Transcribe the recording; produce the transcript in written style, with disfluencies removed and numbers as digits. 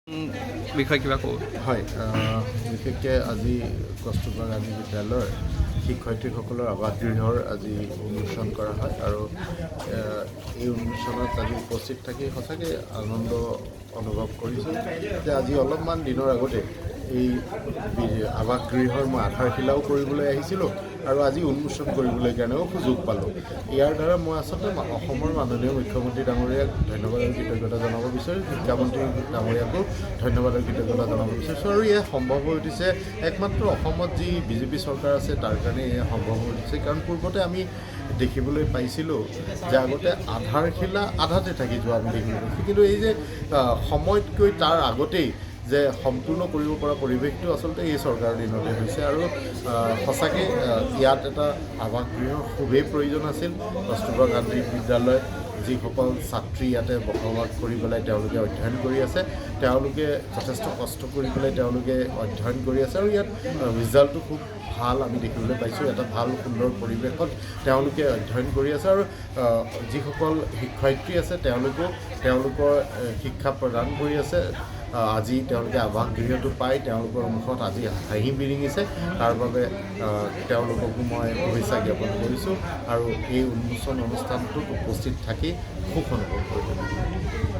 বিষয়ে কিবা ক'ব? হয়, বিশেষকৈ আজি কস্তুৰবা গান্ধী বিদ্যালয়ৰ শিক্ষয়িত্ৰীসকলৰ আৱাসগৃহৰ আজি উন্মোচন কৰা হয় আৰু এই উন্মোচনত আজি উপস্থিত থাকি সঁচাকৈ আনন্দ অনুভৱ কৰিছোঁ যে আজি অলপমান দিনৰ আগতে এই আৱাসগৃহৰ মই আধাৰশিলাও কৰিবলৈ আহিছিলোঁ আৰু আজি উন্মোচন কৰিবলৈ কাৰণেও সুযোগ পালোঁ। ইয়াৰ দ্বাৰা মই আচলতে অসমৰ মাননীয় মুখ্যমন্ত্ৰী ডাঙৰীয়াক ধন্যবাদ আৰু কৃতজ্ঞতা জনাব বিচাৰিছোঁ, শিক্ষামন্ত্ৰী ডাঙৰীয়াকো ধন্যবাদ আৰু কৃতজ্ঞতা জনাব বিচাৰিছোঁ। আৰু এয়া সম্ভৱ হৈ উঠিছে একমাত্ৰ অসমত যি বিজেপি চৰকাৰ আছে তাৰ কাৰণে এয়া সম্ভৱ হৈ উঠিছে। কাৰণ পূৰ্বতে আমি দেখিবলৈ পাইছিলোঁ যে আগতে আধাৰশিলা আধাতে থাকি যোৱা আমি দেখিবলৈ পাইছোঁ, কিন্তু এই যে সময়তকৈ তাৰ আগতেই যে সম্পূৰ্ণ কৰিব পৰা পৰিৱেশটো আচলতে এই চৰকাৰৰ দিনতে হৈছে। আৰু সঁচাকৈ ইয়াত এটা আৱাসগৃহৰ খুবেই প্ৰয়োজন আছিল। কস্তুৰবা গান্ধী বিদ্যালয় যিসকল ছাত্ৰী ইয়াতে বসবাস কৰি পেলাই তেওঁলোকে অধ্যয়ন কৰি আছে, তেওঁলোকে যথেষ্ট কষ্ট কৰি পেলাই তেওঁলোকে অধ্যয়ন কৰি আছে আৰু ইয়াত ৰিজাল্টটো খুব ভাল আমি দেখিবলৈ পাইছোঁ। এটা ভাল সুন্দৰ পৰিৱেশত তেওঁলোকে অধ্যয়ন কৰি আছে আৰু যিসকল শিক্ষয়িত্ৰী আছে তেওঁলোকৰ শিক্ষা প্ৰদান কৰি আছে। আজি তেওঁলোকে আৱাসগৃহটো পাই তেওঁলোকৰ মুখত আজি হাঁহি বিৰিঙিছে, তাৰ বাবে তেওঁলোককো মই শুভেচ্ছা জ্ঞাপন কৰিছোঁ আৰু এই উন্মোচন অনুষ্ঠানটোত উপস্থিত থাকি সুখ অনুভৱ কৰিলোঁ।